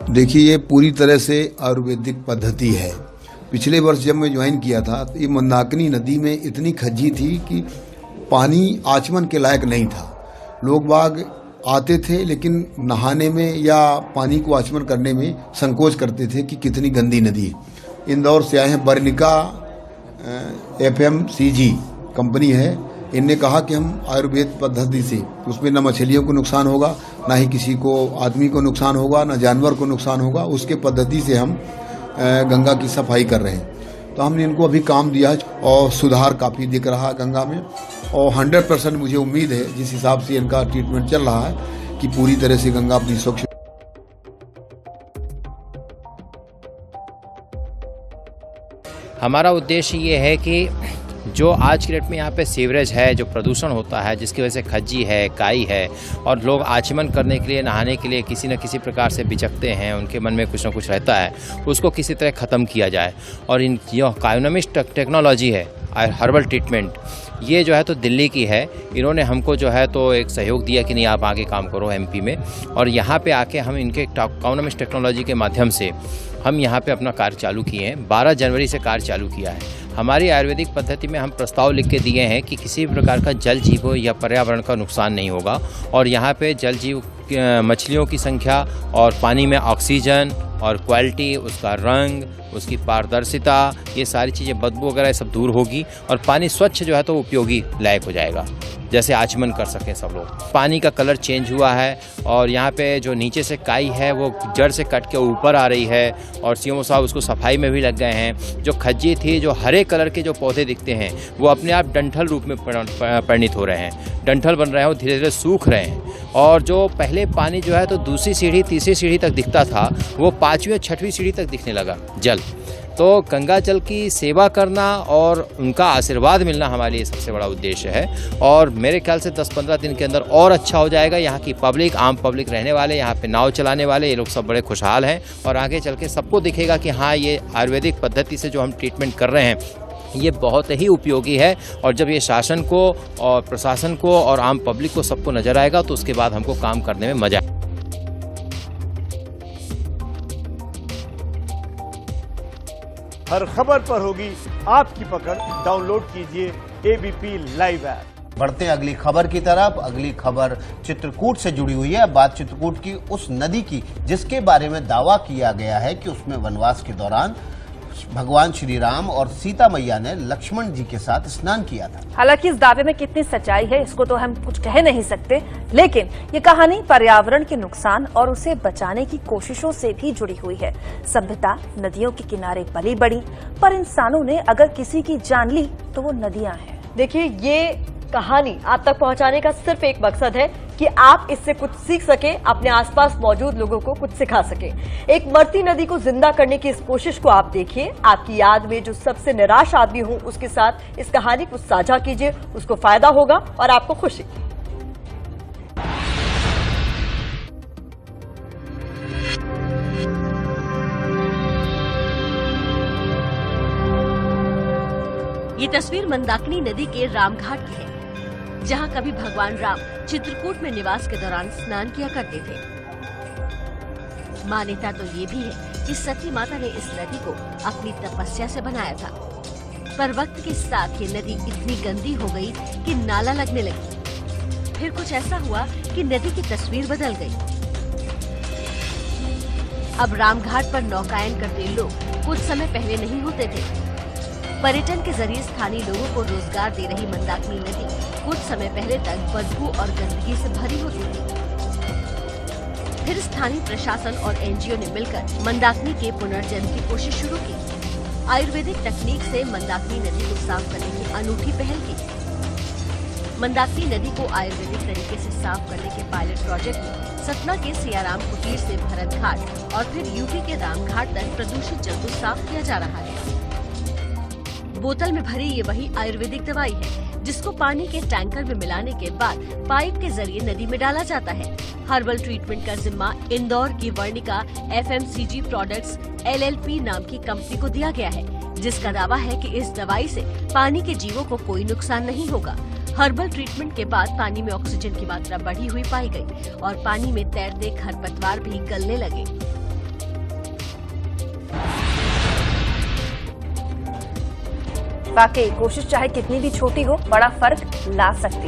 देखिए, ये पूरी तरह से आयुर्वेदिक पद्धति है। पिछले वर्ष जब मैं ज्वाइन किया था तो ये मंदाकिनी नदी में इतनी खज्जी थी कि पानी आचमन के लायक नहीं था। लोग बाग आते थे लेकिन नहाने में या पानी को आचमन करने में संकोच करते थे कि कितनी गंदी नदी है। इंदौर से आए हैं बर्निका FMCG कंपनी है। इनने कहा कि हम आयुर्वेद पद्धति से, उसमें न मछलियों को नुकसान होगा, ना ही किसी को आदमी को नुकसान होगा, ना जानवर को नुकसान होगा, उसके पद्धति से हम गंगा की सफाई कर रहे हैं। तो हमने इनको अभी काम दिया है और सुधार काफ़ी दिख रहा है गंगा में, और 100% मुझे उम्मीद है जिस हिसाब से इनका ट्रीटमेंट चल रहा है कि पूरी तरह से गंगा अपनी स्वच्छ। हमारा उद्देश्य ये है कि जो आज की डेट में यहाँ पे सीवरेज है, जो प्रदूषण होता है, जिसकी वजह से खज्जी है, काई है, और लोग आचमन करने के लिए, नहाने के लिए किसी न किसी प्रकार से बिचकते हैं, उनके मन में कुछ ना कुछ रहता है, उसको किसी तरह ख़त्म किया जाए। और इन जो कायोनोमिस्ट टेक्नोलॉजी है, हर्बल ट्रीटमेंट, ये जो है तो दिल्ली की है। इन्होंने हमको जो है तो एक सहयोग दिया कि नहीं आप आगे काम करो MP में, और यहाँ पे आके हम इनके कायोनोमिस्ट टेक्नोलॉजी के माध्यम से हम यहाँ पे अपना कार्य चालू किए हैं। 12 जनवरी से कार्य चालू किया है। हमारी आयुर्वेदिक पद्धति में हम प्रस्ताव लिख के दिए हैं कि किसी भी प्रकार का जल जीवों या पर्यावरण का नुकसान नहीं होगा, और यहाँ पे जल जीव मछलियों की संख्या और पानी में ऑक्सीजन और क्वालिटी, उसका रंग, उसकी पारदर्शिता, ये सारी चीज़ें, बदबू वगैरह सब दूर होगी, और पानी स्वच्छ जो है तो उपयोगी लायक हो जाएगा, जैसे आचमन कर सकें सब लोग। पानी का कलर चेंज हुआ है, और यहाँ पे जो नीचे से काई है वो जड़ से कट के ऊपर आ रही है, और CMO साहब उसको सफाई में भी लग गए हैं। जो खज्जी थी, जो हरे कलर के जो पौधे दिखते हैं, वो अपने आप डंठल रूप में परिणित हो रहे हैं, डंठल बन रहे हैं, वो धीरे धीरे सूख रहे हैं। और जो पहले पानी जो है तो दूसरी सीढ़ी, तीसरी सीढ़ी तक दिखता था, वो 5वीं और 6वीं सीढ़ी तक दिखने लगा जल। तो गंगा जल की सेवा करना और उनका आशीर्वाद मिलना हमारे लिए सबसे बड़ा उद्देश्य है, और मेरे ख्याल से 10-15 दिन के अंदर और अच्छा हो जाएगा। यहाँ की पब्लिक, आम पब्लिक रहने वाले, यहाँ पे नाव चलाने वाले, ये लोग सब बड़े खुशहाल हैं, और आगे चल के सबको दिखेगा कि हाँ, ये आयुर्वेदिक पद्धति से जो हम ट्रीटमेंट कर रहे हैं ये बहुत ही उपयोगी है। और जब ये शासन को और प्रशासन को और आम पब्लिक को सबको नजर आएगा तो उसके बाद हमको काम करने में मजा। हर खबर पर होगी आपकी पकड़। डाउनलोड कीजिए ABP लाइव ऐप। बढ़ते हैं अगली खबर की तरफ। अगली खबर चित्रकूट से जुड़ी हुई है। बात चित्रकूट की उस नदी की जिसके बारे में दावा किया गया है कि उसमें वनवास के दौरान भगवान श्री राम और सीता मैया ने लक्ष्मण जी के साथ स्नान किया था। हालांकि इस दावे में कितनी सच्चाई है इसको तो हम कुछ कह नहीं सकते, लेकिन ये कहानी पर्यावरण के नुकसान और उसे बचाने की कोशिशों से भी जुड़ी हुई है। सभ्यता नदियों के किनारे पली बढ़ी, पर इंसानों ने अगर किसी की जान ली तो वो नदियां हैं। देखिए, ये कहानी आप तक पहुंचाने का सिर्फ एक मकसद है कि आप इससे कुछ सीख सके, अपने आसपास मौजूद लोगों को कुछ सिखा सके। एक मरती नदी को जिंदा करने की इस कोशिश को आप देखिए। आपकी याद में जो सबसे निराश आदमी हो उसके साथ इस कहानी को साझा कीजिए, उसको फायदा होगा और आपको खुशी। ये तस्वीर मंदाकिनी नदी के रामघाट की है, जहां कभी भगवान राम चित्रकूट में निवास के दौरान स्नान किया करते थे। मान्यता तो ये भी है कि सती माता ने इस नदी को अपनी तपस्या से बनाया था, पर वक्त के साथ ये नदी इतनी गंदी हो गई कि नाला लगने लगी। फिर कुछ ऐसा हुआ कि नदी की तस्वीर बदल गई। अब रामघाट पर नौकायन करते लोग कुछ समय पहले नहीं होते थे। पर्यटन के जरिए स्थानीय लोगों को रोजगार दे रही मंदाकिनी नदी कुछ समय पहले तक बदबू और गंदगी से भरी होती थी। फिर स्थानीय प्रशासन और NGO ने मिलकर मंदाकिनी के पुनर्जन्म की कोशिश शुरू की। आयुर्वेदिक तकनीक से मंदाकिनी नदी को साफ करने की अनूठी पहल की। मंदाकिनी नदी को आयुर्वेदिक तरीके से साफ करने के पायलट प्रोजेक्ट में सतना के सियाराम कुटीर से भरत घाट और फिर UP के रामघाट तक प्रदूषित जल को साफ किया जा रहा है। बोतल में भरी ये वही आयुर्वेदिक दवाई है जिसको पानी के टैंकर में मिलाने के बाद पाइप के जरिए नदी में डाला जाता है। हर्बल ट्रीटमेंट का जिम्मा इंदौर की वर्णिका FMCG प्रोडक्ट्स LLP नाम की कंपनी को दिया गया है, जिसका दावा है कि इस दवाई से पानी के जीवों को कोई नुकसान नहीं होगा। हर्बल ट्रीटमेंट के बाद पानी में ऑक्सीजन की मात्रा बढ़ी हुई पाई गई और पानी में तैरते खरपतवार भी गलने लगे। वाकई कोशिश चाहे कितनी भी छोटी हो, बड़ा फर्क ला सकती है।